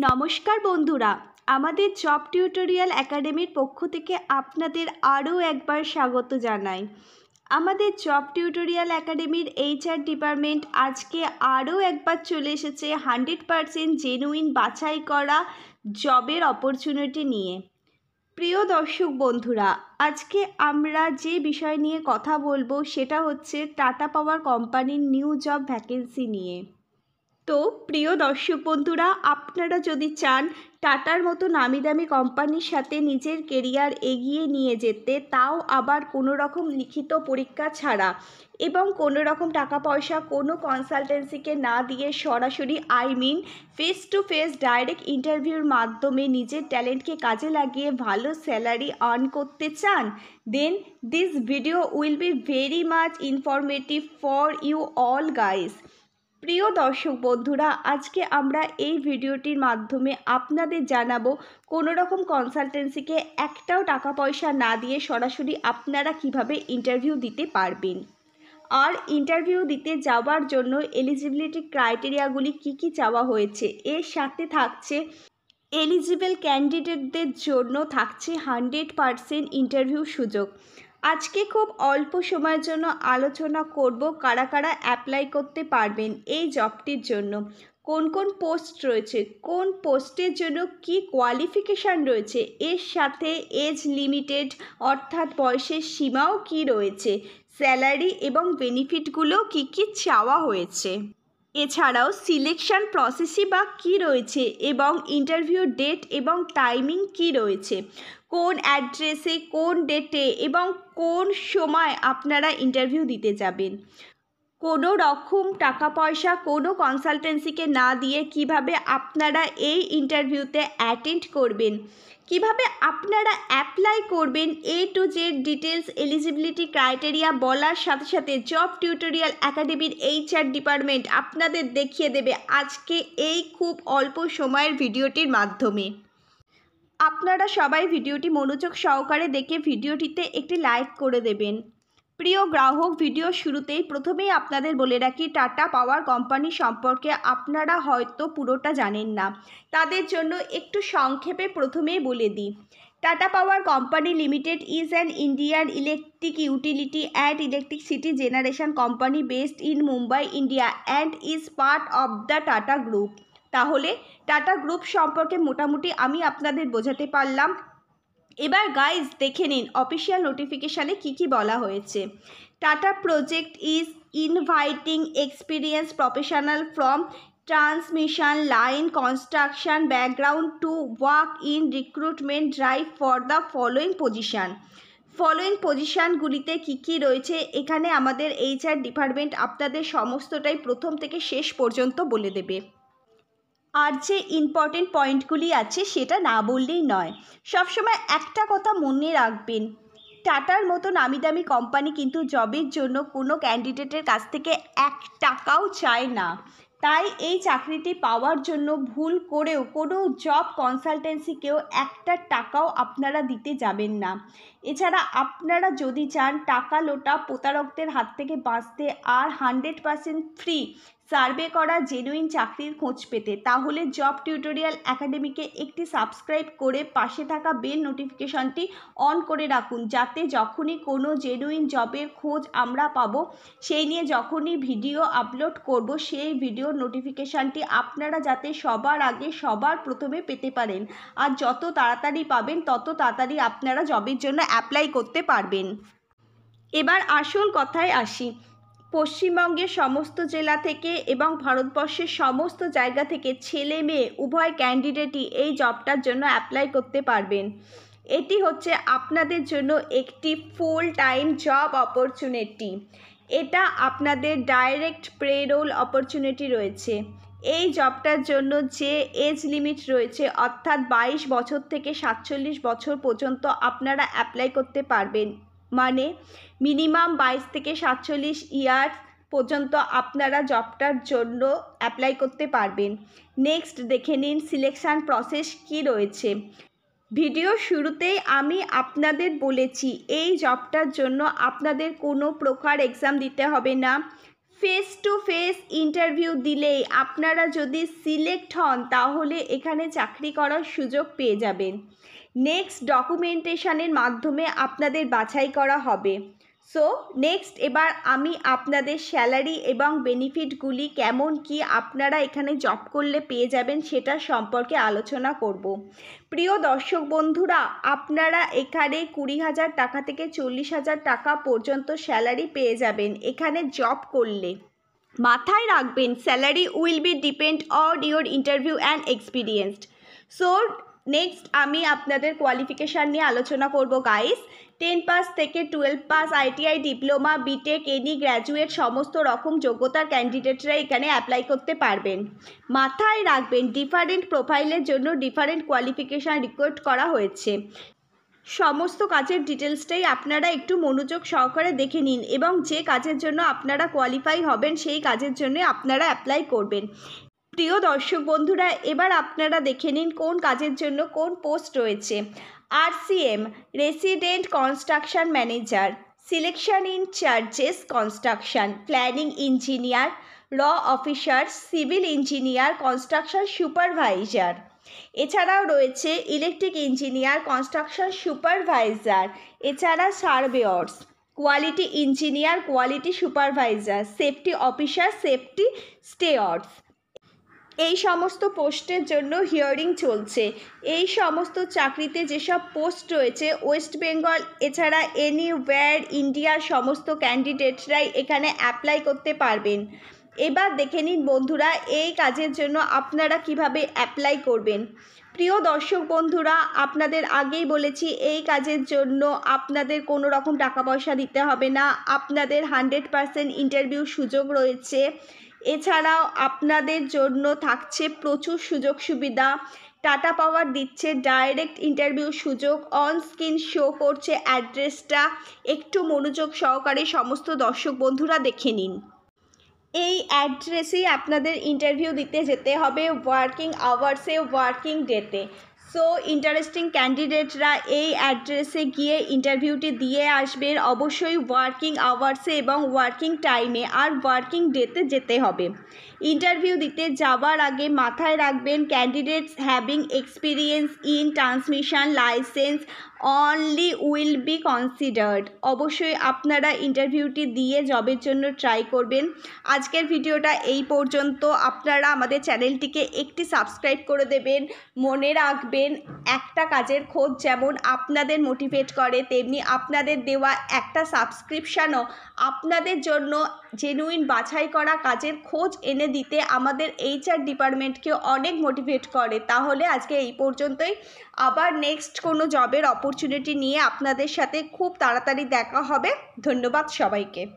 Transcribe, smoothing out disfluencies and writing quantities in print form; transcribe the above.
নমস্কার বন্ধুরা, আমাদের জব টিউটোরিয়াল একাডেমির পক্ষ থেকে আপনাদের আরও একবার স্বাগত জানাই। আমাদের জব টিউটোরিয়াল একাডেমির HR ডিপার্টমেন্ট আজকে আরও একবার চলে এসেছে 100% জেনুইন বাছাই করা জবের অপরচুনিটি নিয়ে। প্রিয় দর্শক বন্ধুরা, আজকে আমরা যে বিষয় নিয়ে কথা বলবো সেটা হচ্ছে টাটা পাওয়ার কোম্পানির নিউ জব ভ্যাকেন্সি নিয়ে। তো প্রিয় দর্শক বন্ধুরা, আপনারা যদি চান টাটার মতো নামি দামি কোম্পানির সাথে নিজের কেরিয়ার এগিয়ে নিয়ে যেতে, তাও আবার কোনো রকম লিখিত পরীক্ষা ছাড়া এবং কোনো রকম টাকা পয়সা কোনো কনসালটেন্সিকে না দিয়ে সরাসরি ফেস টু ফেস ডাইরেক্ট ইন্টারভিউর মাধ্যমে নিজের ট্যালেন্টকে কাজে লাগিয়ে ভালো স্যালারি আর্ন করতে চান, then this video will be very much informative for you all guys. প্রিয় দর্শক বন্ধুরা, আজকে আমরা এই ভিডিওটির মাধ্যমে আপনাদের জানাবো কোনো রকম কনসালটেন্সিকে একটাও টাকা পয়সা না দিয়ে সরাসরি আপনারা কিভাবে ইন্টারভিউ দিতে পারবেন। আর ইন্টারভিউ দিতে যাওয়ার জন্য এলিজিবিলিটি ক্রাইটেরিয়াগুলি কি চাওয়া হয়েছে, এর সাথে থাকছে এলিজিবল ক্যান্ডিডেটদের জন্য থাকছে 100% ইন্টারভিউ সুযোগ। আজকে খুব অল্প সময়ের জন্য আলোচনা করব কারা কারা অ্যাপ্লাই করতে পারবেন এই জবটির জন্য, কোন কোন পোস্ট রয়েছে, কোন পোস্টের জন্য কি কোয়ালিফিকেশান রয়েছে, এর সাথে এজ লিমিটেড অর্থাৎ বয়সের সীমাও কি রয়েছে, স্যালারি এবং বেনিফিটগুলো কি চাওয়া হয়েছে, এছাড়াও সিলেকশন প্রসেসই বা কী রয়েছে এবং ইন্টারভিউ ডেট এবং টাইমিং কি রয়েছে, কোন অ্যাড্রেসে কোন ডেটে এবং কোন সময় আপনারা ইন্টারভিউ দিতে যাবেন, কোনো রকম টাকা পয়সা কোনো কনসালটেন্সিকে না দিয়ে কিভাবে আপনারা এই ইন্টারভিউতে অ্যাটেন্ড করবেন, কিভাবে আপনারা অ্যাপ্লাই করবেন, A to Z details eligibility criteria বলার সাথে সাথে জব টিউটোরিয়াল একাডেমির HR ডিপার্টমেন্ট আপনাদের দেখিয়ে দেবে আজকে এই খুব অল্প সময়ের ভিডিওটির মাধ্যমে। আপনারা সবাই ভিডিওটি মনোযোগ সহকারে দেখে ভিডিওটিতে একটি লাইক করে দেবেন। প্রিয় গ্রাহক, ভিডিও শুরুতেই প্রথমেই আপনাদের বলে রাখি, টাটা পাওয়ার কোম্পানি সম্পর্কে আপনারা হয়তো পুরোটা জানেন না, তাদের জন্য একটু সংক্ষেপে প্রথমেই বলে দিই। Tata power company limited is an Indian electric utility and electricity generation company based in Mumbai, India and is part of the tata group. তাহলে টাটা গ্রুপ সম্পর্কে মোটামুটি আমি আপনাদের বোঝাতে পারলাম। এবার গাইজ দেখে নিন অফিসিয়াল নোটিফিকেশানে কি বলা হয়েছে। Tata project is inviting experience professional from transmission line construction background to work in recruitment drive for the following পজিশানগুলিতে কি রয়েছে এখানে আমাদের HR ডিপার্টমেন্ট আপনাদের সমস্তটাই প্রথম থেকে শেষ পর্যন্ত বলে দেবে। আর যে ইম্পর্টেন্ট পয়েন্টগুলি আছে সেটা না বললেই নয়। সবসময় একটা কথা মনে রাখবেন, টাটার মতো নামি দামি কোম্পানি কিন্তু জবের জন্য কোনো ক্যান্ডিডেটের কাছ থেকে 1 টাকাও চায় না। তাই এই চাকরিটি পাওয়ার জন্য ভুল করেও কোনো জব কনসালটেন্সিকেও 1 টাকাও আপনারা দিতে যাবেন না। এছাড়া আপনারা যদি চান টাকা লোটা প্রতারকদের হাত থেকে বাঁচতে আর 100% ফ্রি সার্ভে করা জেনুইন চাকরির খোঁজ পেতে, তাহলে জব টিউটোরিয়াল একাডেমিকে একটি সাবস্ক্রাইব করে পাশে থাকা বেল নোটিফিকেশনটি অন করে রাখুন, যাতে যখনই কোনো জেনুইন জবের খোঁজ আমরা পাবো, সেই নিয়ে যখনই ভিডিও আপলোড করব সেই ভিডিওর নোটিফিকেশানটি আপনারা যাতে সবার আগে সবার প্রথমে পেতে পারেন। আর যত তাড়াতাড়ি পাবেন তত তাড়াতাড়ি আপনারা জবের জন্য অ্যাপ্লাই করতে পারবেন। এবার আসল কথায় আসি। পশ্চিমবঙ্গের সমস্ত জেলা থেকে এবং ভারতবর্ষের সমস্ত জায়গা থেকে ছেলে মেয়ে উভয় ক্যান্ডিডেটই এই জবটার জন্য অ্যাপ্লাই করতে পারবেন। এটি হচ্ছে আপনাদের জন্য একটি ফুল টাইম জব অপরচুনিটি। এটা আপনাদের ডাইরেক্ট পেরোল অপরচুনিটি রয়েছে। এই জবটার জন্য যে এজ লিমিট রয়েছে অর্থাৎ 22 বছর থেকে 47 বছর পর্যন্ত আপনারা অ্যাপ্লাই করতে পারবেন, মানে মিনিমাম 22 থেকে 47 ইয়ার্স পর্যন্ত আপনারা জবটার জন্য অ্যাপ্লাই করতে পারবেন। নেক্সট দেখে নিন সিলেকশান প্রসেস কি রয়েছে। ভিডিও শুরুতেই আমি আপনাদের বলেছি এই জবটার জন্য আপনাদের কোনো প্রকার এক্সাম দিতে হবে না, ফেস টু ফেস ইন্টারভিউ দিলেই আপনারা যদি সিলেক্ট হন তাহলে এখানে চাকরি করার সুযোগ পেয়ে যাবেন। নেক্সট ডকুমেন্টেশনের মাধ্যমে আপনাদের বাছাই করা হবে। সো নেক্সট এবার আমি আপনাদের স্যালারি এবং বেনিফিটগুলি কেমন কি আপনারা এখানে জব করলে পেয়ে যাবেন সেটা সম্পর্কে আলোচনা করব। প্রিয় দর্শক বন্ধুরা, আপনারা এখানে 20,000 টাকা থেকে 40,000 টাকা পর্যন্ত স্যালারি পেয়ে যাবেন এখানে জব করলে। মাথায় রাখবেন, salary will be depend on your interview and experienced. So next আমি আপনাদের কোয়ালিফিকেশান নিয়ে আলোচনা করব গাইস। 10 পাস থেকে 12 pass, ITI, diploma, BTech, any graduate সমস্ত রকম যোগ্যতার ক্যান্ডিডেটরা এখানে অ্যাপ্লাই করতে পারবেন। মাথায় রাখবেন, ডিফারেন্ট প্রোফাইলের জন্য ডিফারেন্ট কোয়ালিফিকেশান রিকোয়েস্ট করা হয়েছে। সমস্ত কাজের ডিটেলসটাই আপনারা একটু মনোযোগ সহকারে দেখে নিন এবং যে কাজের জন্য আপনারা কোয়ালিফাই হবেন সেই কাজের জন্য আপনারা অ্যাপ্লাই করবেন। প্রিয় দর্শক বন্ধুরা, এবার আপনারা দেখে নিন কোন কাজের জন্য কোন পোস্ট রয়েছে। RCM resident construction manager, selection in charges construction, planning engineer, র officer, civil engineer, construction supervisor. এছাড়াও রয়েছে ইলেকট্রিক ইঞ্জিনিয়ার, কনস্ট্রাকশন সুপারভাইজার, এছাড়া surveyors, quality engineer, quality supervisor, safety officer, safety stairs. এই সমস্ত পোস্টের জন্য হিয়ারিং চলছে। এই সমস্ত চাকরিতে যেসব পোস্ট রয়েছে ওয়েস্ট বেঙ্গল এছাড়া এনিওয়্যার ইন্ডিয়ার সমস্ত ক্যান্ডিডেটরাই এখানে অ্যাপ্লাই করতে পারবেন। এবার দেখে নিন বন্ধুরা এই কাজের জন্য আপনারা কিভাবে অ্যাপ্লাই করবেন। প্রিয় দর্শক বন্ধুরা, আপনাদের আগেই বলেছি এই কাজের জন্য আপনাদের কোনো রকম টাকা পয়সা দিতে হবে না, আপনাদের 100% ইন্টারভিউ সুযোগ রয়েছে। এছাড়াও আপনাদের জন্য থাকছে প্রচুর সুযোগ সুবিধা। টাটা পাওয়ার দিচ্ছে ডাইরেক্ট ইন্টারভিউ সুযোগ, অন স্ক্রিন শো করছে অ্যাড্রেসটা, একটু মনোযোগ সহকারে সমস্ত দর্শক বন্ধুরা দেখে নিন। এই অ্যাড্রেসেই আপনাদের ইন্টারভিউ দিতে যেতে হবে, ওয়ার্কিং আওয়ার্সে, ওয়ার্কিং ডেতে। সো ইন্টারেস্টিং ক্যান্ডিডেটরা এই অ্যাড্রেসে গিয়ে ইন্টারভিউটি দিয়ে আসবেন। অবশ্যই ওয়ার্কিং আওয়ার্সে এবং ওয়ার্কিং টাইমে আর ওয়ার্কিং ডেতে যেতে হবে। ইন্টারভিউ দিতে যাওয়ার আগে মাথায় রাখবেন, candidates having experience in transmission licence only will be considered. অবশ্যই আপনারা ইন্টারভিউটি দিয়ে জবের জন্য ট্রাই করবেন। আজকের ভিডিওটা এই পর্যন্ত। আপনারা আমাদের চ্যানেলটিকে একটি সাবস্ক্রাইব করে দেবেন। মনে রাখবেন, একটা কাজের খোঁজ যেমন আপনাদের মোটিভেট করে তেমনি আপনাদের দেওয়া একটা সাবস্ক্রিপশানও আপনাদের জন্য জেনুইন বাছাই করা কাজের খোঁজ এনে দিতে আমাদের HR ডিপার্টমেন্টকে অনেক মোটিভেট করে। তাহলে আজকে এই পর্যন্তই। আবার নেক্সট কোনো জবের অপরচুনিটি নিয়ে আপনাদের সাথে খুব তাড়াতাড়ি দেখা হবে। ধন্যবাদ সবাইকে।